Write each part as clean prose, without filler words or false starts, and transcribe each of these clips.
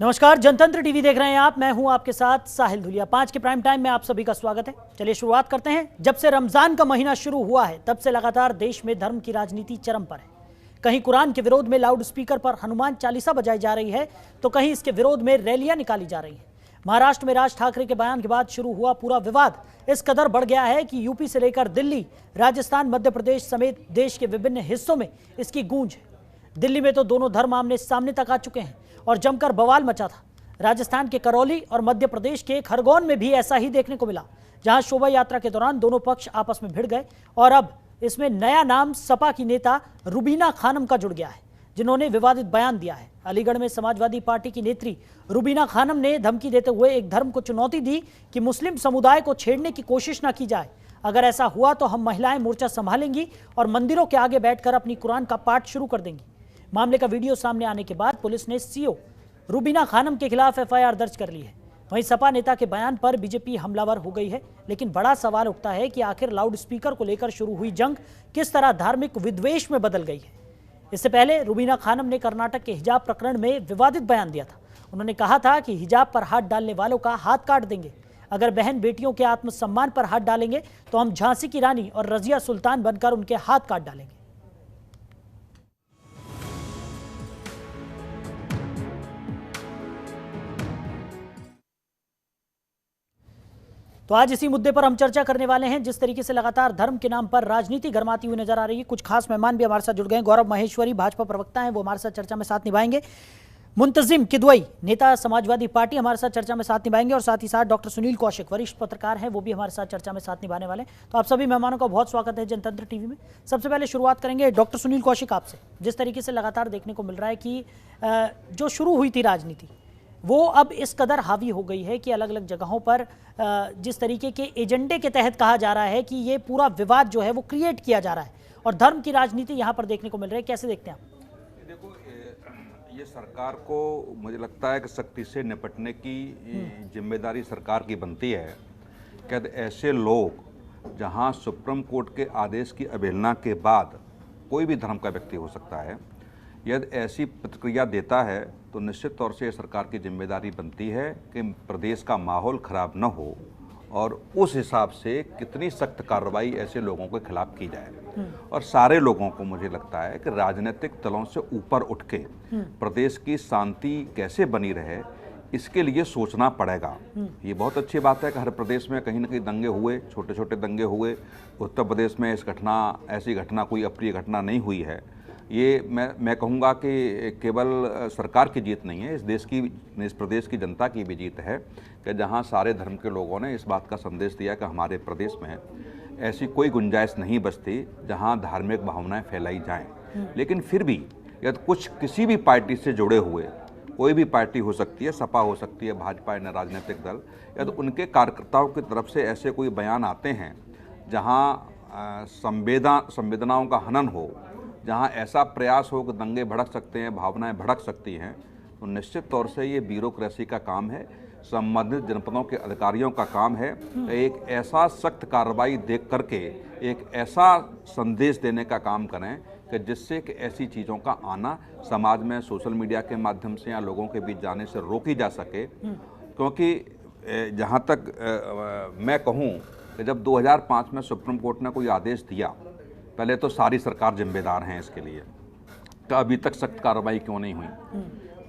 नमस्कार, जनतंत्र टीवी देख रहे हैं आप। मैं हूं आपके साथ साहिल धुलिया। 5 के प्राइम टाइम में आप सभी का स्वागत है। चलिए शुरुआत करते हैं। जब से रमजान का महीना शुरू हुआ है तब से लगातार देश में धर्म की राजनीति चरम पर है। कहीं कुरान के विरोध में लाउड स्पीकर पर हनुमान चालीसा बजाई जा रही है तो कहीं इसके विरोध में रैलियां निकाली जा रही हैं। महाराष्ट्र में राज ठाकरे के बयान के बाद शुरू हुआ पूरा विवाद इस कदर बढ़ गया है कि यूपी से लेकर दिल्ली, राजस्थान, मध्य प्रदेश समेत देश के विभिन्न हिस्सों में इसकी गूंज है। दिल्ली में तो दोनों धर्म आमने सामने तक आ चुके हैं और जमकर बवाल मचा था। राजस्थान के करौली और मध्य प्रदेश के खरगोन में भी ऐसा ही देखने को मिला, जहां शोभा यात्रा के दौरान दोनों पक्ष आपस में भिड़ गए और अब इसमें नया नाम सपा की नेता रुबीना खानम का जुड़ गया है, जिन्होंने विवादित बयान दिया है। अलीगढ़ में समाजवादी पार्टी की नेत्री रुबीना खानम ने धमकी देते हुए एक धर्म को चुनौती दी कि मुस्लिम समुदाय को छेड़ने की कोशिश न की जाए। अगर ऐसा हुआ तो हम महिलाएं मोर्चा संभालेंगी और मंदिरों के आगे बैठकर अपनी कुरान का पाठ शुरू कर देंगी। मामले का वीडियो सामने आने के बाद पुलिस ने सीओ रुबीना खानम के खिलाफ एफआईआर दर्ज कर ली है। वहीं सपा नेता के बयान पर बीजेपी हमलावर हो गई है, लेकिन बड़ा सवाल उठता है कि आखिर लाउड स्पीकर को लेकर शुरू हुई जंग किस तरह धार्मिक विद्वेष में बदल गई है। इससे पहले रुबीना खानम ने कर्नाटक के हिजाब प्रकरण में विवादित बयान दिया था। उन्होंने कहा था कि हिजाब पर हाथ डालने वालों का हाथ काट देंगे। अगर बहन बेटियों के आत्मसम्मान पर हाथ डालेंगे तो हम झांसी की रानी और रजिया सुल्तान बनकर उनके हाथ काट डालेंगे। तो आज इसी मुद्दे पर हम चर्चा करने वाले हैं। जिस तरीके से लगातार धर्म के नाम पर राजनीति गरमाती हुई नजर आ रही है, कुछ खास मेहमान भी हमारे साथ जुड़ गए हैं। गौरव महेश्वरी भाजपा प्रवक्ता हैं, वो हमारे साथ चर्चा में साथ निभाएंगे। मुंतजिम किदवई नेता समाजवादी पार्टी हमारे साथ चर्चा में साथ निभाएंगे और साथ ही साथ डॉक्टर सुनील कौशिक वरिष्ठ पत्रकार हैं, वो भी हमारे साथ चर्चा में साथ निभाने वाले हैं। तो आप सभी मेहमानों का बहुत स्वागत है जनतंत्र टीवी में। सबसे पहले शुरुआत करेंगे डॉक्टर सुनील कौशिक आपसे। जिस तरीके से लगातार देखने को मिल रहा है कि जो शुरू हुई थी राजनीति वो अब इस कदर हावी हो गई है कि अलग अलग जगहों पर जिस तरीके के एजेंडे के तहत कहा जा रहा है कि ये पूरा विवाद जो है वो क्रिएट किया जा रहा है और धर्म की राजनीति यहाँ पर देखने को मिल रही है, कैसे देखते हैं आप? देखो, ये सरकार को मुझे लगता है कि सख्ती से निपटने की जिम्मेदारी सरकार की बनती है। क्या ऐसे लोग जहाँ सुप्रीम कोर्ट के आदेश की अवहेलना के बाद कोई भी धर्म का व्यक्ति हो सकता है, यदि ऐसी प्रतिक्रिया देता है तो निश्चित तौर से सरकार की जिम्मेदारी बनती है कि प्रदेश का माहौल खराब न हो और उस हिसाब से कितनी सख्त कार्रवाई ऐसे लोगों के खिलाफ की जाए। और सारे लोगों को मुझे लगता है कि राजनीतिक दलों से ऊपर उठ के प्रदेश की शांति कैसे बनी रहे इसके लिए सोचना पड़ेगा। ये बहुत अच्छी बात है कि हर प्रदेश में कहीं ना कहीं दंगे हुए, छोटे छोटे दंगे हुए। उत्तर प्रदेश में ऐसी घटना कोई अप्रिय घटना नहीं हुई है। ये मैं कहूँगा कि केवल सरकार की जीत नहीं है, इस प्रदेश की जनता की भी जीत है कि जहाँ सारे धर्म के लोगों ने इस बात का संदेश दिया कि हमारे प्रदेश में ऐसी कोई गुंजाइश नहीं बचती जहाँ धार्मिक भावनाएं फैलाई जाएं। लेकिन फिर भी यदि किसी भी पार्टी से जुड़े हुए, कोई भी पार्टी हो सकती है, सपा हो सकती है, भाजपा या राजनीतिक दल, यदि उनके कार्यकर्ताओं की तरफ से ऐसे कोई बयान आते हैं जहाँ संवेदनाओं का हनन हो, जहाँ ऐसा प्रयास हो कि दंगे भड़क सकते हैं, भावनाएं भड़क सकती हैं, तो निश्चित तौर से ये ब्यूरोक्रेसी का काम है, संबंधित जनपदों के अधिकारियों का काम है एक ऐसा सख्त कार्रवाई देख करके एक ऐसा संदेश देने का काम करें कि जिससे कि ऐसी चीज़ों का आना समाज में सोशल मीडिया के माध्यम से या लोगों के बीच जाने से रोकी जा सके। क्योंकि जहाँ तक मैं कहूँ कि जब 2005 में सुप्रीम कोर्ट ने कोई आदेश दिया, पहले तो सारी सरकार जिम्मेदार हैं इसके लिए, तो अभी तक सख्त कार्रवाई क्यों नहीं हुई?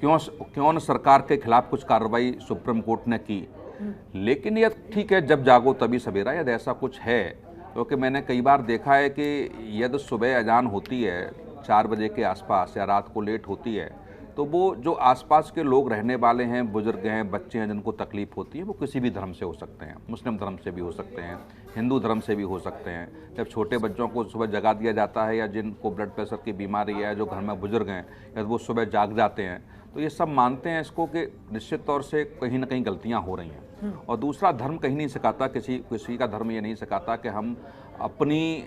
क्यों न सरकार के खिलाफ कुछ कार्रवाई सुप्रीम कोर्ट ने की? लेकिन यह ठीक है, जब जागो तभी सवेरा, यदि ऐसा कुछ है, क्योंकि मैंने कई बार देखा है कि यदि सुबह अजान होती है 4 बजे के आसपास या रात को लेट होती है, तो वो जो आसपास के लोग रहने वाले हैं, बुजुर्ग हैं, बच्चे हैं, जिनको तकलीफ होती है, वो किसी भी धर्म से हो सकते हैं, मुस्लिम धर्म से भी हो सकते हैं, हिंदू धर्म से भी हो सकते हैं। जब छोटे बच्चों को सुबह जगा दिया जाता है या जिनको ब्लड प्रेशर की बीमारी है, जो घर में बुजुर्ग हैं, यदि वो सुबह जाग जाते हैं, तो ये सब मानते हैं इसको कि निश्चित तौर से कहीं ना कहीं गलतियाँ हो रही हैं। और दूसरा, धर्म कहीं नहीं सिखाता, किसी का धर्म ये नहीं सिखाता कि हम अपनी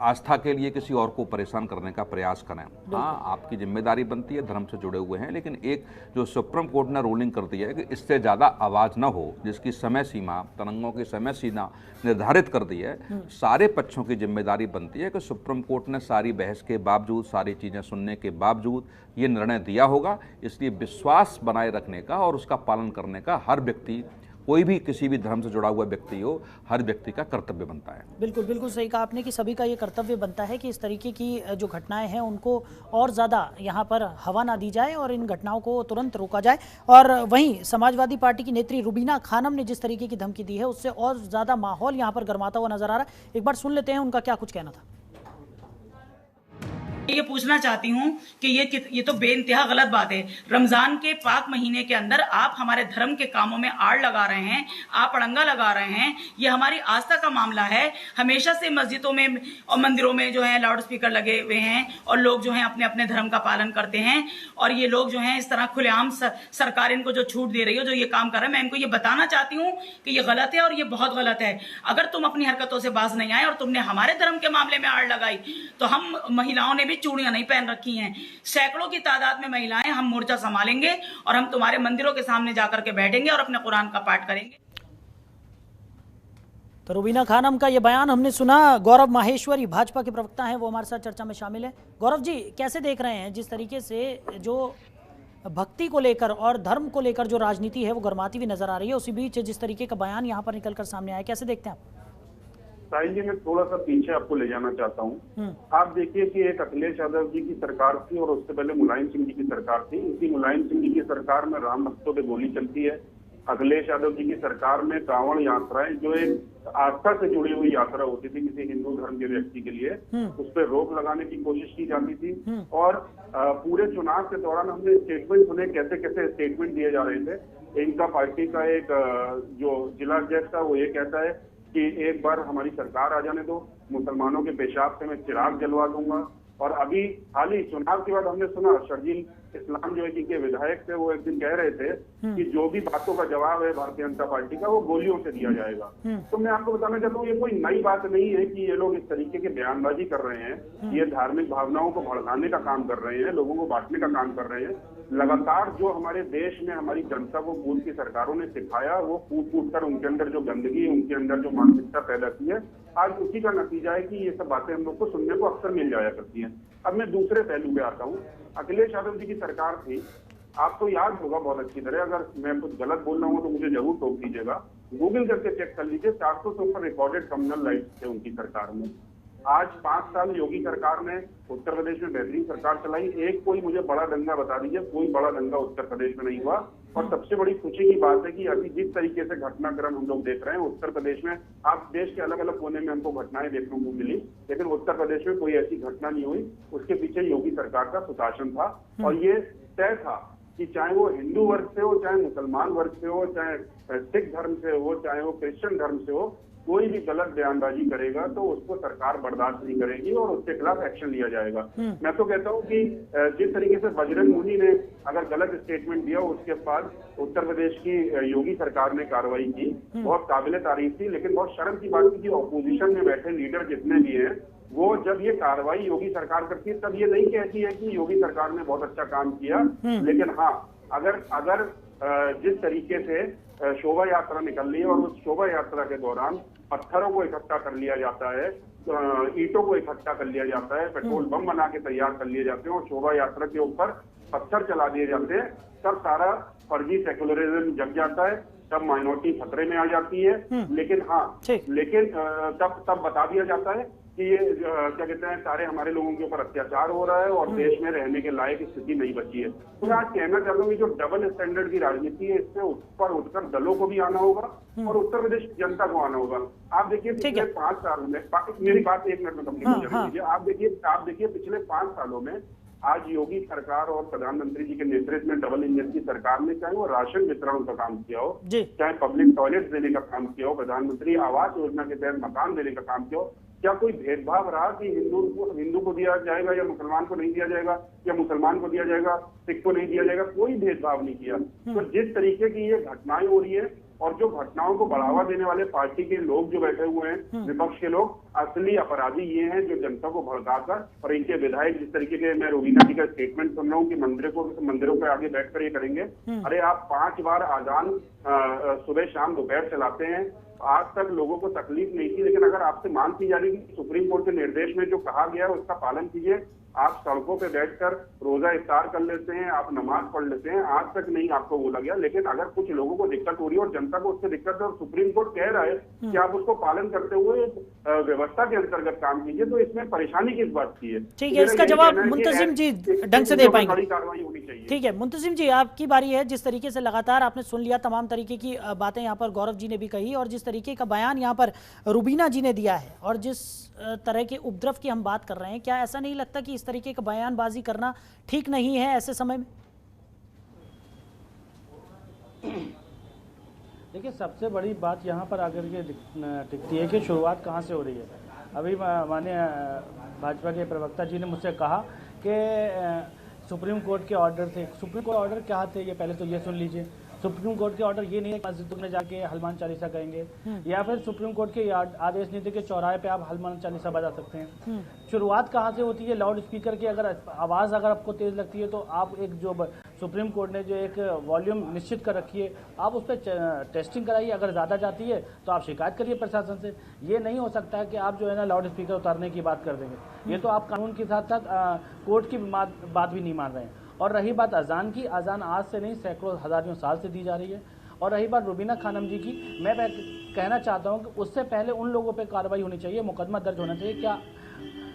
आस्था के लिए किसी और को परेशान करने का प्रयास करें। हाँ, आपकी जिम्मेदारी बनती है, धर्म से जुड़े हुए हैं, लेकिन एक जो सुप्रीम कोर्ट ने रूलिंग कर दी है कि इससे ज़्यादा आवाज़ न हो, जिसकी समय सीमा, तरंगों की समय सीमा निर्धारित कर दी है, सारे पक्षों की जिम्मेदारी बनती है कि सुप्रीम कोर्ट ने सारी बहस के बावजूद, सारी चीज़ें सुनने के बावजूद ये निर्णय दिया होगा। इसलिए विश्वास बनाए रखने का और उसका पालन करने का हर व्यक्ति, कोई भी किसी भी धर्म से जुड़ा हुआ व्यक्ति हो, हर व्यक्ति का कर्तव्य बनता है। बिल्कुल बिल्कुल सही कहा आपने कि सभी का ये कर्तव्य बनता है कि इस तरीके की जो घटनाएं हैं उनको और ज़्यादा यहाँ पर हवा ना दी जाए और इन घटनाओं को तुरंत रोका जाए। और वहीं समाजवादी पार्टी की नेत्री रुबीना खानम ने जिस तरीके की धमकी दी है उससे और ज़्यादा माहौल यहाँ पर गर्माता हुआ नजर आ रहा है। एक बार सुन लेते हैं उनका क्या कुछ कहना था। ये पूछना चाहती हूँ कि ये तो बेइंतहा गलत बात है। रमजान के पाक महीने के अंदर आप हमारे धर्म के कामों में आड़ लगा रहे हैं, आप अड़ंगा लगा रहे हैं। ये हमारी आस्था का मामला है। हमेशा से मस्जिदों में और मंदिरों में जो है लाउड स्पीकर लगे हुए हैं और लोग जो है अपने अपने धर्म का पालन करते हैं। और ये लोग जो है इस तरह खुलेआम सरकार इनको जो छूट दे रही हो, जो ये काम कर रहे हैं, मैं इनको ये बताना चाहती हूँ कि ये गलत है और ये बहुत गलत है। अगर तुम अपनी हरकतों से बाज नहीं आए और तुमने हमारे धर्म के मामले में आड़ लगाई तो हम महिलाओं ने भी चूड़ियां नहीं पहन रखी हैं, सैकड़ों की तादाद में महिलाएं, हम मोर्चा संभालेंगे और हम तुम्हारे मंदिरों के सामने जाकर के बैठेंगे और अपने कुरान का पाठ करेंगे। तो रुबीना खानम का ये बयान हमने सुना। गौरव माहेश्वरी भाजपा के प्रवक्ता हैं, वो हमारे साथ चर्चा में शामिल है। गौरव जी, कैसे देख रहे हैं जिस तरीके से जो भक्ति को लेकर और धर्म को लेकर जो राजनीति है वो गर्माती हुई नजर आ रही है, उसी बीच जिस तरीके का बयान यहाँ पर निकलकर सामने आया, कैसे देखते हैं आप? साहिल जी, मैं थोड़ा सा पीछे आपको ले जाना चाहता हूँ। आप देखिए कि एक अखिलेश यादव जी की सरकार थी और उससे पहले मुलायम सिंह जी की सरकार थी। इसी मुलायम सिंह जी की सरकार में राम भक्तों पे गोली चलती है। अखिलेश यादव जी की सरकार में कांवड़ यात्राएं, जो एक आस्था से जुड़ी हुई यात्रा होती थी किसी हिंदू धर्म के व्यक्ति के लिए, उस पर रोक लगाने की कोशिश की जाती थी। और पूरे चुनाव के दौरान हमने स्टेटमेंट सुने, कैसे कैसे स्टेटमेंट दिए जा रहे थे। इनका पार्टी का एक जो जिला अध्यक्ष था वो ये कहता है कि एक बार हमारी सरकार आ जाने दो, मुसलमानों के पेशाब से मैं चिराग जलवा दूंगा। और अभी हाल ही चुनाव के बाद हमने सुना शर्जील इस्लाम जो है के विधायक थे, वो एक दिन कह रहे थे कि जो भी बातों का जवाब है भारतीय जनता पार्टी का वो गोलियों से दिया जाएगा। तो मैं आपको बताना चाहता हूँ ये कोई नई बात नहीं है कि ये लोग इस तरीके के बयानबाजी कर रहे हैं। ये धार्मिक भावनाओं को भड़काने का काम कर रहे हैं, लोगों को बांटने का काम कर रहे हैं। लगातार जो हमारे देश में हमारी जनता को पूर्व की सरकारों ने सिखाया, वो फूट फूट कर उनके अंदर जो गंदगी, उनके अंदर जो मानसिकता पैदा की है, आज उसी का नतीजा है कि ये सब बातें हम लोग को सुनने को अक्सर मिल जाया करती हैं। अब मैं दूसरे पहलू पे आता हूँ। अखिलेश यादव जी की सरकार थी, आपको याद होगा बहुत अच्छी तरह, अगर मैं कुछ गलत बोल रहा हूँ तो मुझे जरूर टोक दीजिएगा, गूगल करके चेक कर लीजिए, 400 से ऊपर रिकॉर्डेड कम्युनल लाइफ थे उनकी सरकार में। आज 5 साल योगी सरकार ने उत्तर प्रदेश में बेहतरीन सरकार चलाई। एक कोई मुझे बड़ा दंगा बता दीजिए, कोई बड़ा दंगा उत्तर प्रदेश में नहीं हुआ। और सबसे बड़ी खुशी की बात है कि अभी जिस तरीके से घटनाक्रम हम लोग देख रहे हैं उत्तर प्रदेश में, आप देश के अलग अलग कोने में हमको घटनाएं देखने को मिली, लेकिन उत्तर प्रदेश में कोई ऐसी घटना नहीं हुई। उसके पीछे योगी सरकार का सुशासन था और ये तय था कि चाहे वो हिंदू वर्ग से हो, चाहे मुसलमान वर्ग से हो, चाहे सिख धर्म से हो, चाहे वो क्रिश्चियन धर्म से हो, कोई भी गलत बयानबाजी करेगा तो उसको सरकार बर्दाश्त नहीं करेगी और उसके खिलाफ एक्शन लिया जाएगा। मैं तो कहता हूँ कि जिस तरीके से बजरंग मुनि ने अगर गलत स्टेटमेंट दिया, उसके बाद उत्तर प्रदेश की योगी सरकार ने कार्रवाई की, बहुत काबिले तारीफ थी। लेकिन बहुत शर्म की बात थी कि ऑपोजिशन में बैठे लीडर जितने भी हैं, वो जब ये कार्रवाई योगी सरकार करती है तब ये नहीं कहती है कि योगी सरकार ने बहुत अच्छा काम किया। लेकिन हाँ, अगर जिस तरीके से शोभा यात्रा निकल रही है और उस शोभा यात्रा के दौरान पत्थरों को इकट्ठा कर लिया जाता है, ईंटों को इकट्ठा कर लिया जाता है, पेट्रोल बम बना के तैयार कर लिए जाते हैं और शोभा यात्रा के ऊपर पत्थर चला दिए जाते हैं, तब सारा फर्जी सेकुलरिज्म जग जाता है, तब माइनॉरिटी खतरे में आ जाती है। लेकिन तब बता दिया जाता है कि ये क्या कहते हैं, सारे हमारे लोगों के ऊपर अत्याचार हो रहा है और देश में रहने के लायक स्थिति नहीं बची है। तो मैं आज कहना चाहता हूँ कि जो डबल स्टैंडर्ड की राजनीति है, इससे ऊपर उठकर दलों को भी आना होगा और उत्तर प्रदेश की जनता को आना होगा। आप देखिए पिछले 5 साल में, मेरी बात 1 मिनट में कंप्लीट हो जाएगी। आप देखिए पिछले 5 सालों में आज योगी सरकार और प्रधानमंत्री जी के नेतृत्व में डबल इंजन की सरकार ने, चाहे वो राशन वितरण का काम किया हो, चाहे पब्लिक टॉयलेट देने का काम किया हो, प्रधानमंत्री आवास योजना के तहत मकान देने का काम किया हो, क्या कोई भेदभाव रहा कि हिंदू को दिया जाएगा या मुसलमान को नहीं दिया जाएगा, या मुसलमान को दिया जाएगा सिख को नहीं दिया जाएगा? कोई भेदभाव नहीं किया। तो जिस तरीके की ये घटनाएं हो रही है, और जो घटनाओं को बढ़ावा देने वाले पार्टी के लोग जो बैठे हुए हैं, विपक्ष के लोग, असली अपराधी ये हैं जो जनता को भड़काकर, और इनके विधायक जिस तरीके के, मैं रोवीना जी का स्टेटमेंट सुन रहा हूँ कि मंदिरों के आगे बैठकर ये करेंगे। अरे आप 5 बार आजान सुबह शाम दोपहर चलाते हैं, आज तक लोगों को तकलीफ नहीं थी, लेकिन अगर आपसे मांग की जा रही है कि सुप्रीम कोर्ट के निर्देश में जो कहा गया है उसका पालन कीजिए। आप सड़कों पे बैठकर रोजा इफ्तार कर लेते हैं, आप नमाज पढ़ लेते हैं, आज तक नहीं आपको बोला गया। लेकिन अगर कुछ लोगों को दिक्कत हो रही है और जनता को उससे दिक्कत है और सुप्रीम कोर्ट कह रहा है कि आप उसको पालन करते हुए व्यवस्था के अंतर्गत काम कीजिए, तो इसमें परेशानी किस बात की है? ठीक है, इसका जवाब मुंतजिम जी ढंग से दे पाएंगे। बड़ी कार्रवाई होनी चाहिए। ठीक है मुंतजिम जी, आपकी बारी है। जिस तरीके से लगातार आपने सुन लिया तमाम तरीके की बातें यहाँ पर गौरव जी ने भी कही, और जिस तरीके का बयान यहाँ पर रुबीना जी ने दिया है, और जिस तरह के उपद्रव की हम बात कर रहे हैं, क्या ऐसा नहीं लगता कि इस तरीके का बयानबाजी करना ठीक नहीं है ऐसे समय में? देखिए, सबसे बड़ी बात यहाँ पर आकर के टिकती है कि शुरुआत कहाँ से हो रही है। अभी माननीय भाजपा के प्रवक्ता जी ने मुझसे कहा कि सुप्रीम कोर्ट के ऑर्डर थे। सुप्रीम कोर्ट ऑर्डर क्या थे, ये पहले तो ये सुन लीजिए। सुप्रीम कोर्ट के ऑर्डर ये नहीं है कि मस्जिद में जाके हनुमान चालीसा कहेंगे, या फिर सुप्रीम कोर्ट के आदेश नहीं थे कि चौराहे पे आप हनुमान चालीसा बजा सकते हैं। शुरुआत कहाँ से होती है? लाउड स्पीकर की अगर आवाज़ अगर आपको तेज़ लगती है तो आप एक जो सुप्रीम कोर्ट ने जो एक वॉल्यूम निश्चित कर रखी है, आप उस पर टेस्टिंग कराइए। अगर ज़्यादा जाती है तो आप शिकायत करिए प्रशासन से। ये नहीं हो सकता है कि आप जो है ना लाउड स्पीकर उतारने की बात कर देंगे। ये तो आप कानून के साथ साथ कोर्ट की बात भी नहीं मान रहे हैं। और रही बात अजान की, अजान आज से नहीं सैकड़ों हजारों साल से दी जा रही है। और रही बात रुबीना खानम जी की, मैं कहना चाहता हूं कि उससे पहले उन लोगों पे कार्रवाई होनी चाहिए, मुकदमा दर्ज होना चाहिए। क्या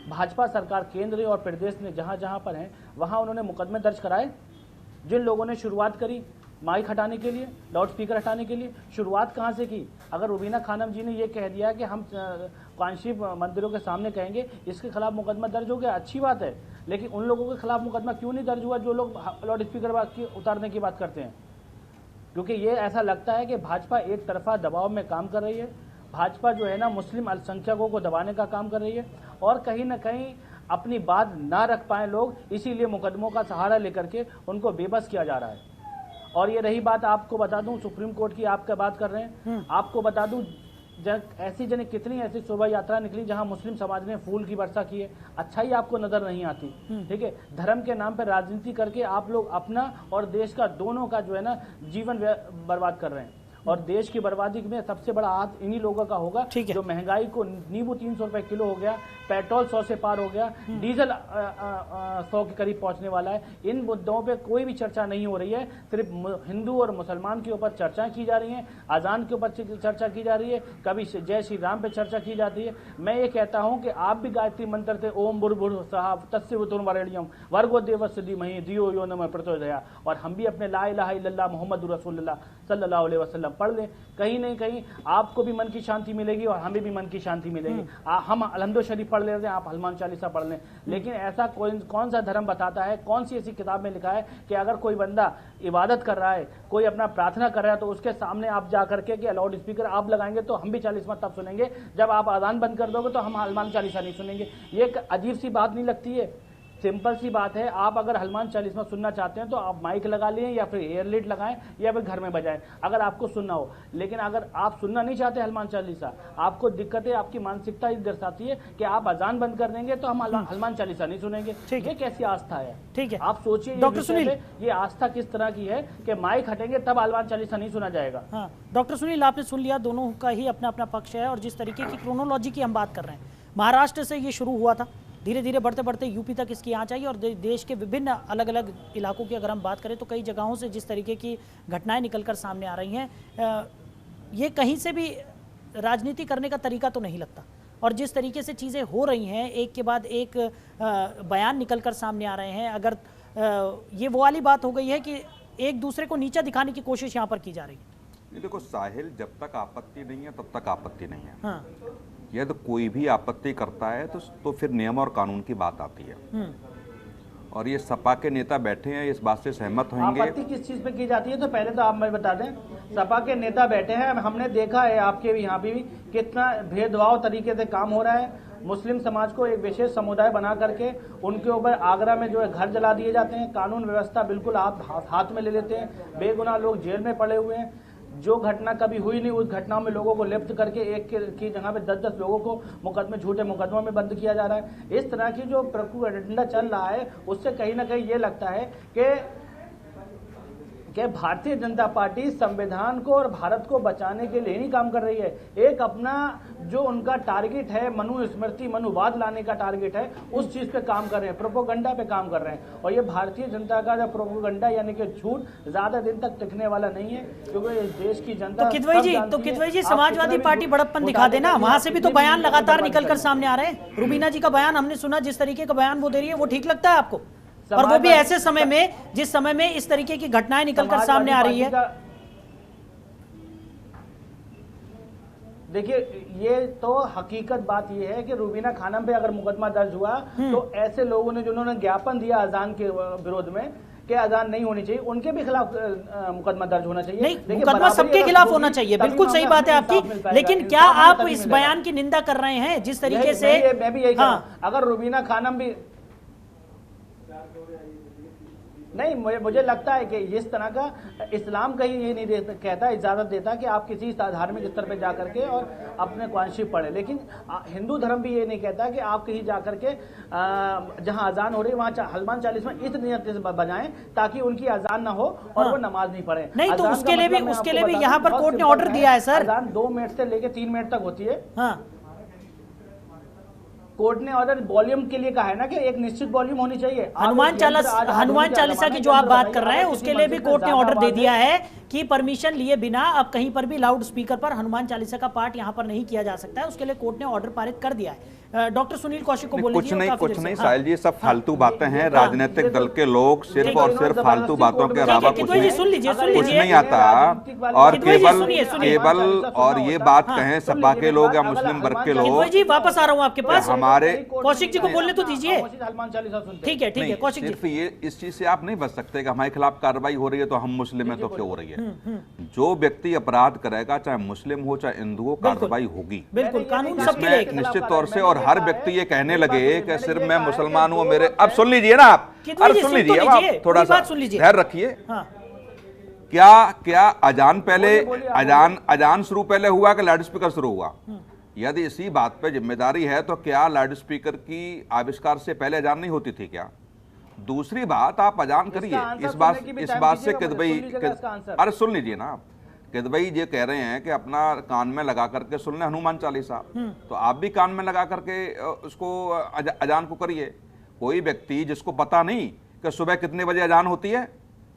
भाजपा सरकार केंद्र और प्रदेश ने जहां जहां पर हैं वहां उन्होंने मुकदमे दर्ज कराए? जिन लोगों ने शुरुआत करी माइक हटाने के लिए, लाउड स्पीकर हटाने के लिए, शुरुआत कहां से की? अगर रुबीना खानम जी ने ये कह दिया कि हम कांशी मंदिरों के सामने कहेंगे, इसके खिलाफ मुकदमा दर्ज हो गया, अच्छी बात है। लेकिन उन लोगों के खिलाफ मुकदमा क्यों नहीं दर्ज हुआ जो लोग लाउड स्पीकर उतारने की बात करते हैं? क्योंकि ये ऐसा लगता है कि भाजपा एक तरफा दबाव में काम कर रही है। भाजपा जो है ना मुस्लिम अल्पसंख्यकों को दबाने का काम कर रही है, और कहीं ना कहीं अपनी बात ना रख पाए लोग, इसीलिए मुकदमों का सहारा लेकर के उनको बेबस किया जा रहा है। और ये रही बात, आपको बता दूं सुप्रीम कोर्ट की, आपका बात कर रहे हैं, आपको बता दूं ऐसी जने कितनी ऐसी शोभा यात्रा निकली जहां मुस्लिम समाज ने फूल की वर्षा की है, अच्छाई आपको नजर नहीं आती। ठीक है, धर्म के नाम पर राजनीति करके आप लोग अपना और देश का दोनों का जो है ना जीवन बर्बाद कर रहे हैं। और देश की बर्बादी में सबसे बड़ा हाथ इन्हीं लोगों का होगा जो महंगाई को, नींबू 300 रुपए किलो हो गया, पेट्रोल 100 से पार हो गया, डीजल 100 के करीब पहुंचने वाला है। इन मुद्दों पे कोई भी चर्चा नहीं हो रही है, सिर्फ हिंदू और मुसलमान के ऊपर चर्चाएं की जा रही हैं, अजान के ऊपर चर्चा की जा रही है, कभी जय श्री राम पे चर्चा की जाती है। मैं ये कहता हूं कि आप भी गायत्री मंत्र थे, ओम बुर्भुर साहब तस्वीर वर्गो देवस्य धीमहि धियो यो नमः प्रचोदयात्, और हम भी अपने ला इलाहा इल्लल्लाह मुहम्मदुर रसूलुल्लाह सल्लल्लाहु अलैहि वसल्लम पढ़ लें। कहीं नहीं कहीं आपको भी मन की शांति मिलेगी और हमें भी मन की शांति मिलेगी। हम अलहम्दुलिल्लाह शरीफ पढ़ लेते हैं, आप हनुमान चालीसा पढ़ लें। लेकिन ऐसा कौन सा धर्म बताता है, कौन सी ऐसी किताब में लिखा है कि अगर कोई बंदा इबादत कर रहा है, कोई अपना प्रार्थना कर रहा है, तो उसके सामने आप जा करके कि लाउड स्पीकर आप लगाएंगे तो हम भी चालीसवां तब सुनेंगे, जब आप अजान बंद कर दोगे तो हम हनुमान चालीसा नहीं सुनेंगे? ये एक अजीब सी बात नहीं लगती है? सिंपल सी बात है, आप अगर हनुमान चालीसा सुनना चाहते हैं तो आप माइक लगा लें या फिर एयरलेट लगाएं या फिर घर में बजाएं अगर आपको सुनना हो। लेकिन अगर आप सुनना नहीं चाहते हनुमान चालीसा, आपको दिक्कत है, आपकी मानसिकता ही दर्शाती है कि आप अजान बंद कर देंगे तो हम हनुमान चालीसा नहीं सुनेंगे। ये कैसी आस्था है? ठीक है, आप सोचिए डॉक्टर सुनील, ये आस्था किस तरह की है कि माइक हटेंगे तब हनुमान चालीसा नहीं सुना जाएगा? हाँ डॉक्टर सुनील, आपने सुन लिया, दोनों का ही अपना अपना पक्ष है। और जिस तरीके की क्रोनोलॉजी की हम बात कर रहे हैं, महाराष्ट्र से ये शुरू हुआ था, धीरे धीरे बढ़ते बढ़ते यूपी तक इसकी आँच आई, और देश के विभिन्न अलग अलग इलाकों की अगर हम बात करें तो कई जगहों से जिस तरीके की घटनाएं निकलकर सामने आ रही हैं, ये कहीं से भी राजनीति करने का तरीका तो नहीं लगता। और जिस तरीके से चीज़ें हो रही हैं, एक के बाद एक बयान निकलकर सामने आ रहे हैं, अगर ये वो वाली बात हो गई है कि एक दूसरे को नीचा दिखाने की कोशिश यहाँ पर की जा रही है। ये देखो साहिल, जब तक आपत्ति नहीं है तब तक आपत्ति नहीं है। हाँ। यह तो कोई भी आपत्ति करता है तो फिर नियम और कानून की बात आती है। और ये सपा के नेता बैठे हैं, इस बात से सहमत होंगे। आपत्ति किस चीज पे की जाती है? तो पहले तो आप मैं बता दें, सपा के नेता बैठे हैं, हमने देखा है आपके भी यहाँ भी कितना भेदभाव तरीके से काम हो रहा है। मुस्लिम समाज को एक विशेष समुदाय बना करके उनके ऊपर आगरा में जो है घर जला दिए जाते हैं, कानून व्यवस्था बिल्कुल आप हाथ में ले लेते हैं, बेगुनाह लोग जेल में पड़े हुए हैं। जो घटना कभी हुई नहीं, उस घटनाओं में लोगों को लिप्त करके एक की जगह पे 10-10 लोगों को झूठे मुकदमों में बंद किया जा रहा है। इस तरह की जो प्रोपेगेंडा चल रहा है, उससे कहीं ना कहीं ये लगता है कि भारतीय जनता पार्टी संविधान को और भारत को बचाने के लिए नहीं काम कर रही है। एक अपना जो उनका टारगेट है, मनुस्मृति मनुवाद लाने का टारगेट है, उस चीज पे काम कर रहे हैं, प्रोपेगेंडा पे काम कर रहे हैं। और ये भारतीय जनता का जो प्रोपेगेंडा यानी कि झूठ ज्यादा दिन तक टिकने वाला नहीं है, क्योंकि इस देश की जनता तो किदवई जी समाजवादी पार्टी बड़प्पन दिखा देना, वहां से भी तो बयान लगातार निकलकर सामने आ रहे हैं। रुबीना जी का बयान हमने सुना, जिस तरीके का बयान वो दे रही है, वो ठीक लगता है आपको? और वो भी ऐसे समय में जिस समय में इस तरीके की घटनाएं निकलकर सामने आ रही है। देखिए, ये तो हकीकत बात ये है कि रुबीना खानम पे अगर मुकदमा दर्ज हुआ तो ऐसे लोगों ने जिन्होंने ज्ञापन दिया अजान के विरोध में कि अजान नहीं होनी चाहिए, उनके भी खिलाफ मुकदमा दर्ज होना चाहिए। नहीं, मुकदमा सबके खिलाफ होना चाहिए, बिल्कुल सही बात है आपकी। लेकिन क्या आप इस बयान की निंदा कर रहे हैं जिस तरीके से? मैं भी यही कह रहा हूं, अगर रुबीना खानम भी नहीं, मुझे लगता है कि इस तरह का इस्लाम कहीं ये नहीं कहता, इजाजत देता कि आप किसी धार्मिक स्तर पे जाकर के और अपने कुरान पढ़े। लेकिन हिंदू धर्म भी ये नहीं कहता कि आप कहीं जाकर के जहां अजान हो रही है वहां हनुमान चालीसा इस नियत से बजाएं ताकि उनकी अजान ना हो और वो नमाज नहीं पढ़े। नहीं, तो उसके लिए भी यहाँ पर कोर्ट ने ऑर्डर दिया है सर। अजान 2 मिनट से लेकर 3 मिनट तक होती है। हाँ, कोर्ट ने ऑर्डर वॉल्यूम के लिए कहा है ना कि एक निश्चित वॉल्यूम होनी चाहिए। हनुमान चालीसा की जो आप बात कर रहे हैं उसके लिए भी कोर्ट ने ऑर्डर दे दिया है कि परमिशन लिए बिना अब कहीं पर भी लाउड स्पीकर पर हनुमान चालीसा का पाठ यहाँ पर नहीं किया जा सकता है। उसके लिए कोर्ट ने ऑर्डर पारित कर दिया है। डॉक्टर सुनील कौशिक को बोलने दीजिए। कुछ नहीं साहिल जी, सब फालतू बातें हैं। राजनीतिक दल के लोग सिर्फ और सिर्फ फालतू बातों के अलावा कुछ नहीं आता। और केवल और ये बात कहें सपा के लोग या मुस्लिम वर्ग के लोग। जी वापस आ रहा हूँ आपके पास, हमारे कौशिक जी को बोलने तो दीजिए। ठीक है कौशिक जी, सिर्फ ये इस चीज से आप नहीं बच सकते कि हमारे खिलाफ कार्रवाई हो रही है तो हम मुस्लिम है तो क्यों हो रही है। जो व्यक्ति अपराध करेगा, चाहे मुस्लिम हो चाहे हिंदू हो, कार्रवाई होगी। बिल्कुल, कानून सबके लिए निश्चित तौर से। और हर व्यक्ति ये कहने लगे कि सिर्फ मैं मुसलमान हूं मेरे, अब सुन लीजिए ना आप, अरे सुन लीजिए, आप थोड़ा सा धैर्य रखिए। क्या अजान शुरू पहले हुआ कि लाउड स्पीकर शुरू हुआ? यदि इसी बात पे जिम्मेदारी है तो क्या लाउड स्पीकर की आविष्कार से पहले अजान नहीं होती थी क्या? दूसरी बात, आप अजान करिए। इस बात से किदवई, अरे सुन लीजिए ना आप, किदवई ये कह रहे हैं कि अपना कान में लगा करके सुन लें हनुमान चालीसा, तो आप भी कान में लगा करके उसको अजान को करिए। कोई व्यक्ति जिसको पता नहीं कि सुबह कितने बजे अजान होती है,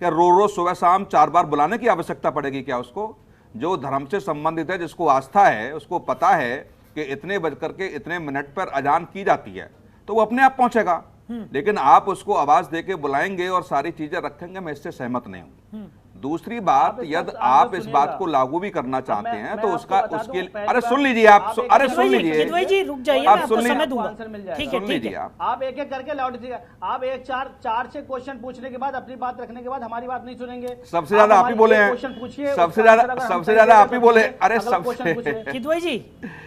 क्या रोज सुबह शाम 4 बार बुलाने की आवश्यकता पड़ेगी क्या उसको? जो धर्म से संबंधित है, जिसको आस्था है, उसको पता है कि इतने बज करके इतने मिनट पर अजान की जाती है, तो वो अपने आप पहुंचेगा। लेकिन आप उसको आवाज देके बुलाएंगे और सारी चीजें रखेंगे, मैं इससे सहमत नहीं हूं। दूसरी बात, यदि आप इस बात को लागू भी करना चाहते हैं तो उसके अरे सुन लीजिए आप, अरे सुन लीजिए जी, रुक जाइए, आप मैं सुन समय दूंगा। ठीक है आप एक एक करके लाउड स्पीकर, आप एक चार से क्वेश्चन पूछने के बाद, अपनी बात रखने के बाद हमारी बात नहीं सुनेंगे। सबसे ज्यादा आप ही बोले हैं, सबसे ज्यादा आप ही बोले। अरे किदवई जी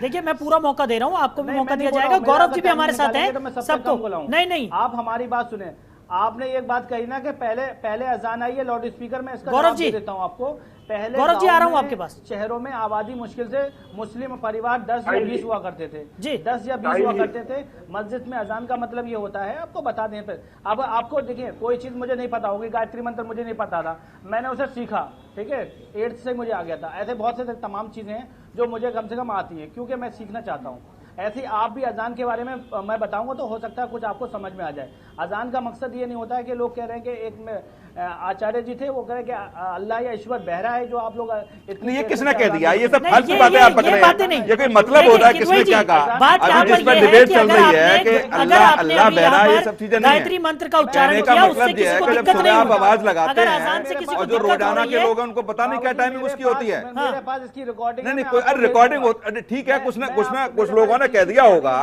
देखिए, मैं पूरा मौका दे रहा हूँ, आपको भी मौका दिया जाएगा। गौरव जी भी हमारे साथ हैं, सबको। नहीं, आप हमारी बात सुने। आपने एक बात कही ना कि पहले अजान आई है लाउड स्पीकर में, इसका गौरव जी देता हूं आपको। पहले गौरव जी आ रहा हूं आपके पास। शहरों में आबादी मुश्किल से मुस्लिम परिवार 10 या 20 हुआ करते थे जी, 10 या 20 हुआ करते थे। मस्जिद में अजान का मतलब ये होता है, आपको बता दें। फिर अब आपको देखिए, कोई चीज मुझे नहीं पता होगी, गायत्री मंत्र मुझे नहीं पता था, मैंने उसे सीखा, ठीक है, 8th से मुझे आ गया था। ऐसे बहुत से तमाम चीजें हैं जो मुझे कम से कम आती हैं, क्योंकि मैं सीखना चाहता हूँ। ऐसे आप भी अजान के बारे में मैं बताऊंगा तो हो सकता है कुछ आपको समझ में आ जाए। अजान का मकसद ये नहीं होता है कि लोग कह रहे हैं कि एक में आचार्य जी थे, वो कह रहे हैं कि अल्लाह या ईश्वर बहरा है, जो आप लोग ये किसने कह दिया? ये सब फालतू बातें आप पकड़ रहे हैं। ये कोई मतलब होता है किसने क्या कहा? अभी जिस पर डिबेट चल रही है कि अल्लाह बहरा, ये सब चीजें नहीं है। गायत्री मंत्र का उच्चारण का मतलब ये है कि जब सुबह आप आवाज लगाते हैं और जो रोजाना के लोग हैं उनको पता नहीं क्या टाइमिंग उसकी होती है। मेरे पास इसकी रिकॉर्डिंग नहीं, कोई रिकॉर्डिंग, ठीक है, कुछ लोगों ने कह दिया होगा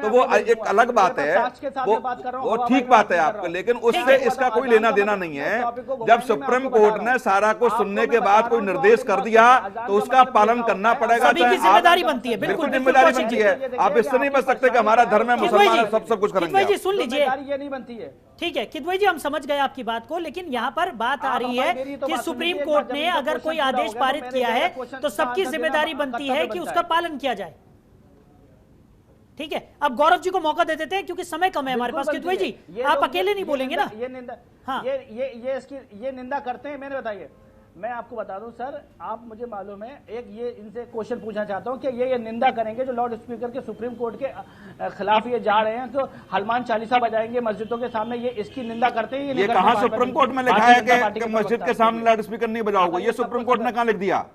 तो वो एक अलग बात है, वो ठीक बात है आपको, लेकिन उससे इसका कोई लेना देना नहीं है। है। जब सुप्रीम कोर्ट ने सारा कुछ सुनने के बाद कोई निर्देश कर दिया तो उसका पालन करना पड़ेगा। सभी की जिम्मेदारी बनती है, बिल्कुल जिम्मेदारी बनती है। आप इससे नहीं बच सकते कि हमारा धर्म है, मुसलमान सब कुछ करेंगे। जी सुन लीजिए, ये नहीं बनती है। ठीक है किदवई जी, हम समझ गए आपकी बात को, लेकिन यहाँ पर बात आ रही है कि सुप्रीम कोर्ट ने अगर कोई आदेश पारित किया है तो सबकी जिम्मेदारी बनती है कि उसका पालन किया जाए। ठीक है, अब गौरव जी को मौका दे देते हैं क्योंकि समय कम है हमारे पास। किदवई जी आप अकेले नहीं बोलेंगे ना। ये निंदा, हाँ ये निंदा करते हैं। मैंने बताइए, मैं आपको बता दूं सर, आप मुझे मालूम है, एक ये इनसे क्वेश्चन पूछना चाहता हूं कि ये निंदा करेंगे जो लाउड स्पीकर के सुप्रीम कोर्ट के खिलाफ ये जा रहे हैं, तो हनुमान चालीसा बजाएंगे मस्जिदों के सामने, ये इसकी निंदा करते हैं। ये कहां सुप्रीम कोर्ट में लिखा है कि मस्जिद के सामने लाउड स्पीकर नहीं बजाओगे? ये सुप्रीम कोर्ट ने कहां लिख दिया?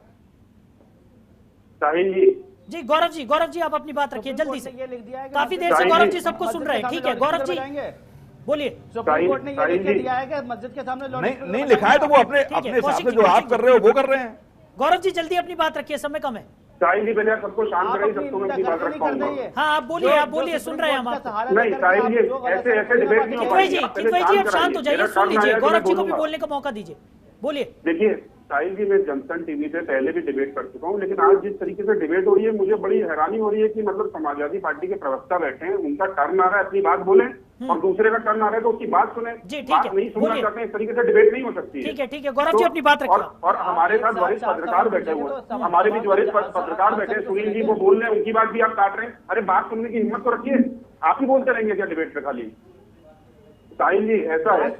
साहिल जी गौरव जी आप अपनी बात रखिए जल्दी से, ये लिख दिया है। काफी देर से गौरव जी सबको सुन रहे हैं। ठीक है गौरव जी बोलिए। सुप्रीम कोर्ट ने ये लिख दिया है कि मस्जिद के सामने नहीं लिखा है तो वो अपने हिसाब से जो आप कर रहे हो वो कर रहे हैं। गौरव जी जल्दी अपनी बात रखिए, समय कम है। साहिल जी पहले सबको शांत करें, सबको मैं अपनी बात रख पाऊंगा। हाँ आप बोलिए, सुन रहे हैं हम आपको। नहीं साहिल जी ऐसे डिबेट नहीं हो पाएगी। किदवई जी आप शांत हो जाइए, सुन लीजिए, गौरव जी को भी बोलने का मौका दीजिए, बोलिए। देखिए साहिल जी, मैं जनसन टीवी पे पहले भी डिबेट कर चुका हूँ, लेकिन आज जिस तरीके से डिबेट हो रही है मुझे बड़ी हैरानी हो रही है कि मतलब समाजवादी पार्टी के प्रवक्ता बैठे हैं, उनका टर्न आ रहा है अपनी बात बोले और दूसरे का टर्न आ रहा है तो उसकी बात सुने। जी, ठीक बात है, नहीं सुनना बोलिए। चाहते हैं, इस तरीके से डिबेट नहीं हो सकती है। ठीक है गौरव जी अपनी बात रखिए। और हमारे साथ वरिष्ठ पत्रकार बैठे हुए हैं, हमारे बीच वरिष्ठ पत्रकार बैठे हैं, सुनील जी वो बोल रहे हैं, उनकी बात भी आप काट रहे हैं। अरे बात सुनने की हिम्मत तो रखिए, आप ही बोलते रहेंगे क्या डिबेट पे खाली? साहिल जी ऐसा है, जी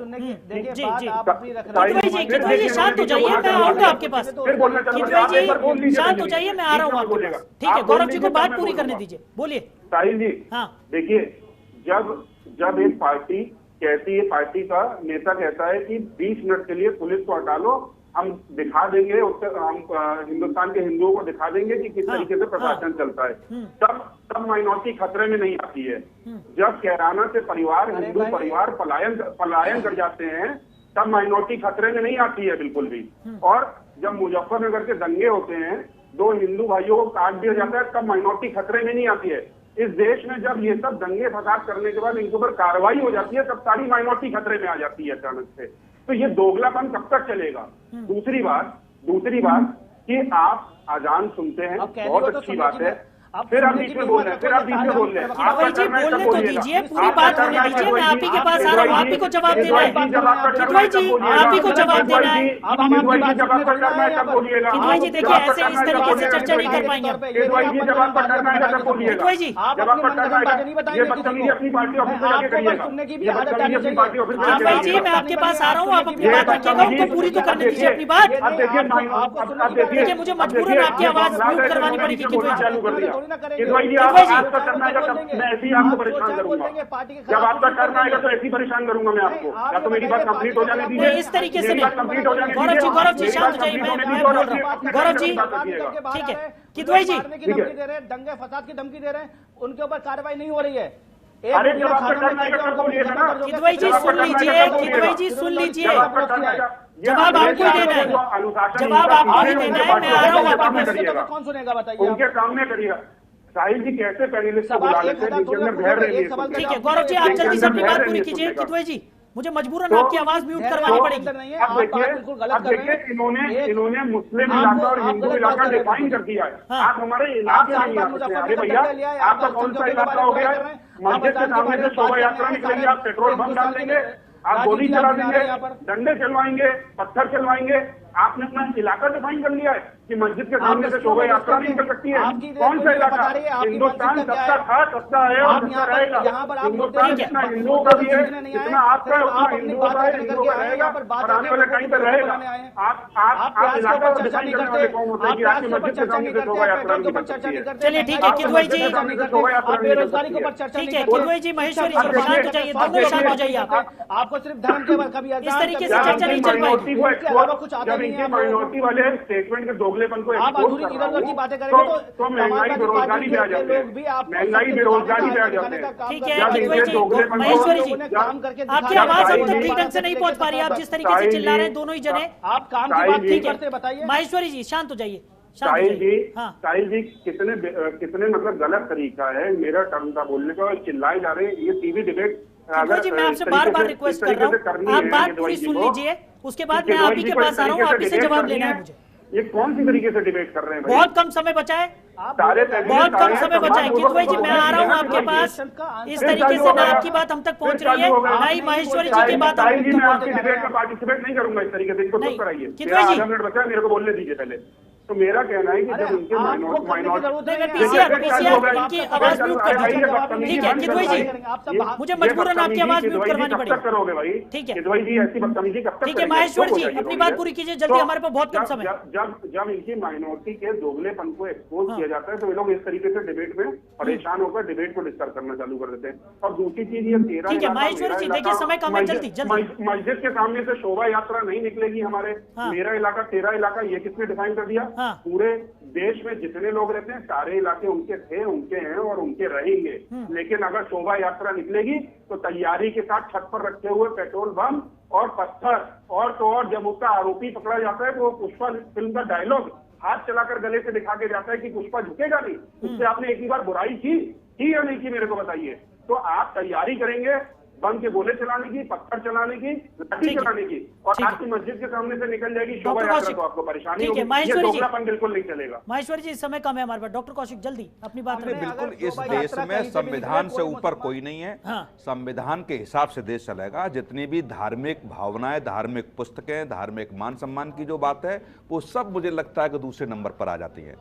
किदवई जी शांत हो जाइए, मैं आऊंगा आपके पास। किदवई जी शांत हो जाइए, मैं आ रहा हूँ आपके पास। ठीक है गौरव जी को बात पूरी करने दीजिए, बोलिए। साहिल जी हाँ देखिए, जब एक पार्टी कहती है, पार्टी का नेता कहता है कि 20 मिनट के लिए पुलिस को हटा लो, हम दिखा देंगे, हम हिंदुस्तान के हिंदुओं को दिखा देंगे कि किस तरीके से प्रशासन चलता है, तब माइनॉरिटी खतरे में नहीं आती है। जब कैराना से परिवार, हिंदू परिवार पलायन कर जाते हैं, तब माइनॉरिटी खतरे में नहीं आती है बिल्कुल भी। और जब मुजफ्फरनगर के दंगे होते हैं, 2 हिंदू भाइयों को काट दिया जाता है, तब माइनॉरिटी खतरे में नहीं आती है। इस देश में जब ये सब दंगे फसाद करने के बाद इनके ऊपर कार्रवाई हो जाती है, तब सारी माइनॉरिटी खतरे में आ जाती है अचानक से। तो ये दोगलापन कब तक चलेगा? दूसरी बात कि आप अजान सुनते हैं, बहुत अच्छी बात है, फिर आप बीच में बोल रहे हैं, किदवई जी बोलने तो दीजिए, पूरी बात होने दीजिए, मैं आप ही के पास आ रहा हूँ, आप ही को जवाब देना है। किदवई जी आप ही को जवाब देना है। किदवई जी देखिए ऐसे इस तरीके से चर्चा नहीं कर पाएंगे। किदवई जी किदवई जी मैं आपके पास आ रहा हूँ, आप अपनी बात रखिएगा, उनको पूरी तो करने दीजिए अपनी बात। देखिए मुझे मजबूरन आपकी आवाज म्यूट करवानी पड़ेगी। किदवई जी मैं ऐसे ही आपको परेशान करूंगा, जब आपका टर्न आएगा तो ऐसे ही परेशान करूंगा मैं आपको। या तो मेरी बात कंप्लीट हो जाने दीजिए, इस तरीके से नहीं। गौरव जी शांत हो जाइए, मैं बोल रहा हूँ। गौरव जी ठीक है, किदवई जी दंगे फसाद की धमकी दे रहे हैं, उनके ऊपर कार्रवाई नहीं हो रही है। अरे जब आपका टर्न आएगा तब बोलिएगा ना। किदवई जी सुन लीजिए, किदवई जी सुन लीजिए, जवाब आपको ही देना है, जवाब आपको ही देना है, मैं आ रहा हूँ आपके पास। कौन सुनेगा बताइए? उनके सामने करिएगा। साहिल जी कैसे पैनलिस्ट को बुला लेते हैं जिसके अंदर बहर रही है? ठीक है गौरव जी आप जल्दी से अपनी बात पूरी कीजिए। किदवई जी मुझे मजबूरन आपकी आवाज म्यूट करवानी पड़ेगी। अब देखिए इन्होंने मुस्लिम इलाका और हिंदू इलाका डिफाइन कर दिया है। आप हमारे इलाके नहीं आ सकते। अरे भैया आपका कौन सा इलाका हो गया? मस्जिद के सामने से शोभा यात्रा निकलेंगे, आप पेट्रोल बम डाल देंगे, आप गोली चला देंगे, डंडे चलवाएंगे, पत्थर चलवाएंगे। आपने अपना इलाका डिफाइन कर लिया है कि मस्जिद के सामने से शोभा यात्रा नहीं कर सकती है। कौन सा इलाका? हिंदुस्तान सबका था, सबका है और सबका रहेगा। हिंदुस्तान जितना हिंदुओं का भी है, जितना आपका है उतना हिंदुओं का है, हिंदुओं का रहेगा और आने वाले टाइम पर रहेगा। आप इलाका को डिफाइन करने वाले कौन होते हैं कि आपकी मस्जिद के सामने से शोभा यात्रा नहीं कर सकती है? चलिए ठीक है किदवई जी, बेरोजगारी के ऊपर चर्चा ठीक है किदवई जी, महेश्वरी जी शांत हो जाइए, दोनों शांत हो जाइए। आपको सिर्फ धर्म के कभी इस तरीके से चर्चा नहीं चल पाएगी। कुछ आता नहीं है। माइनॉरिटी वाले स्टेटमेंट के दोगलेपन को आप अधूरी इधर की बातें करेंगे तो महंगाई बेरोजगारी पे आ जाते हैं, महंगाई बेरोजगारी पे आ जाते हैं। ठीक है किदवई जी, महेश्वरी जी आपकी आवाज अब तक ठीक ढंग से नहीं पहुंच पा रही है, आप जिस तरीके से चिल्ला रहे हैं दोनों ही जने। आप काम की बात नहीं करते, बताइए। महेश्वरी जी शांत हो जाइए। साहिल जी कितने मतलब गलत तरीका है मेरा टर्म का बोलने का, चिल्लाए जा रहे हैं। ये टीवी डिबेट किदवई जी, मैं आपसे बार बार रिक्वेस्ट कर रहा हूँ, आप बात पूरी सुन लीजिए, उसके बाद मैं आप ही के पास आ रहा हूँ, आप ही से जवाब लेना है मुझे। ये कौन सी तरीके से डिबेट कर रहे हैं? बहुत कम समय बचा है, बहुत कम समय बचा है। किदवई जी, मैं आ रहा हूँ आपके पास। इस तरीके से ना आपकी बात हम तक पहुँच रही है, ना ही माहेश्वरी जी की बात हम तक पहुँच रही है। डिबेट में पार्टिसिपेट नहीं करूंगा इस तरीके से, इसको चुप कराइए। किदवई जी, 10 मिनट बचा है, मेरे को बोलने दीजिए पहले। तो मेरा कहना है कि जब इनके पीसीआर इनकी आवाज म्यूट कर दीजिए, ठीक है किदवई जी, मुझे मजबूरन आपकी आवाज म्यूट करवानी पड़ेगी। करोगे भाई? ठीक है किदवई जी, ऐसी बदतमीजी कब तक? ठीक है माहेश्वर जी, अपनी बात पूरी कीजिए जल्दी, हमारे पास बहुत कम समय। जब इनकी माइनॉरिटी के दोगलेपन को एक्सपोज किया जाता है तो ये लोग इस तरीके से डिबेट में परेशान होकर डिबेट को डिस्टर्ब करना चालू कर देते हैं। और दूसरी चीज ये 13 ठीक है माहेश्वर जी, देखिए समय कम है, जल्दी जल्दी। मस्जिद के सामने से शोभा यात्रा नहीं निकलेगी हमारे, मेरा इलाका तेरा इलाका, ये किसने डिफाइन कर दिया? पूरे देश में जितने लोग रहते हैं सारे इलाके उनके थे, उनके हैं और उनके रहेंगे। लेकिन अगर शोभा यात्रा निकलेगी तो तैयारी के साथ छत पर रखे हुए पेट्रोल बम और पत्थर, और तो और जब उसका आरोपी पकड़ा जाता है तो पुष्पा फिल्म का डायलॉग हाथ चलाकर गले से दिखा के जाता है कि पुष्पा झुकेगा नहीं। उससे आपने एक ही बार बुराई की या नहीं की, मेरे को बताइए। तो आप तैयारी करेंगे बम के गोले चलाने की, पत्थर चलाने की, लाठी चलाने की, और आपकी मस्जिद के सामने से निकल जाएगी शोभा यात्रा, तो आपको परेशानी होगी। ये दोगलापन बिल्कुल नहीं चलेगा। माहेश्वरी जी, समय कम है हमारे पास, डॉक्टर कौशिक जल्दी अपनी बात रखें। बिल्कुल, इस देश में संविधान से ऊपर कोई नहीं है। संविधान के हिसाब से देश चलेगा। जितनी भी धार्मिक भावनाएं, धार्मिक पुस्तकें, धार्मिक मान सम्मान की जो बात है, वो सब मुझे लगता है कि दूसरे नंबर पर आ जाती है।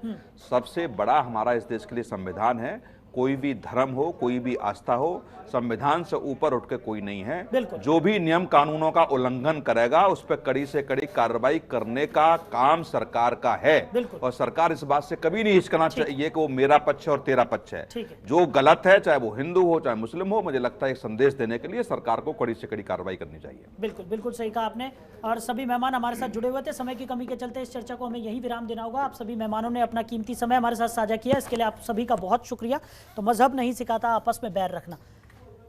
सबसे बड़ा हमारा इस देश के लिए संविधान है। कोई भी धर्म हो, कोई भी आस्था हो, संविधान से ऊपर उठ के कोई नहीं है। जो भी नियम कानूनों का उल्लंघन करेगा उस पर कड़ी से कड़ी कार्रवाई करने का काम सरकार का है। और सरकार इस बात से कभी नहीं हिचकना चाहिए कि वो मेरा पक्ष और तेरा पक्ष है। जो गलत है, चाहे वो हिंदू हो चाहे मुस्लिम हो, मुझे लगता है एक संदेश देने के लिए सरकार को कड़ी से कड़ी कार्रवाई करनी चाहिए। बिल्कुल बिल्कुल सही कहा आपने। और सभी मेहमान हमारे साथ जुड़े हुए थे, समय की कमी के चलते इस चर्चा को हमें यही विराम देना होगा। आप सभी मेहमानों ने अपना कीमती समय हमारे साथ साझा किया, इसके लिए आप सभी का बहुत शुक्रिया। तो मजहब नहीं सिखाता आपस में बैर रखना।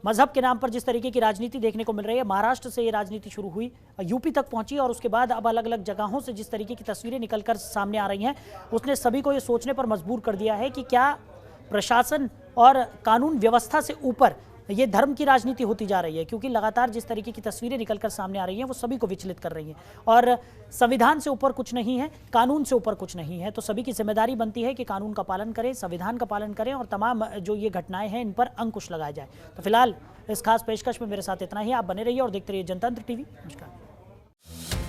मजहब के नाम पर जिस तरीके की राजनीति देखने को मिल रही है, महाराष्ट्र से ये राजनीति शुरू हुई, यूपी तक पहुंची और उसके बाद अब अलग अलग जगहों से जिस तरीके की तस्वीरें निकलकर सामने आ रही हैं, उसने सभी को ये सोचने पर मजबूर कर दिया है कि क्या प्रशासन और कानून व्यवस्था से ऊपर ये धर्म की राजनीति होती जा रही है। क्योंकि लगातार जिस तरीके की तस्वीरें निकलकर सामने आ रही हैं वो सभी को विचलित कर रही हैं। और संविधान से ऊपर कुछ नहीं है, कानून से ऊपर कुछ नहीं है। तो सभी की जिम्मेदारी बनती है कि कानून का पालन करें, संविधान का पालन करें और तमाम जो ये घटनाएं हैं इन पर अंकुश लगाया जाए। तो फिलहाल इस खास पेशकश में मेरे साथ इतना ही। आप बने रहिए और देखते रहिए जनतंत्र टीवी। नमस्कार।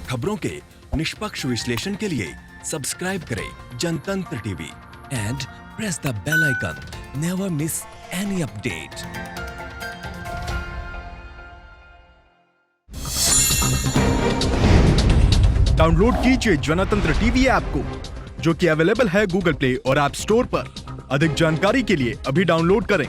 खबरों के निष्पक्ष विश्लेषण के लिए सब्सक्राइब करें Jantantra TV and press the bell icon. Never miss any update. Download कीजिए जनतंत्र टीवी ऐप को, जो कि अवेलेबल है गूगल प्ले और ऐप स्टोर पर। अधिक जानकारी के लिए अभी डाउनलोड करें।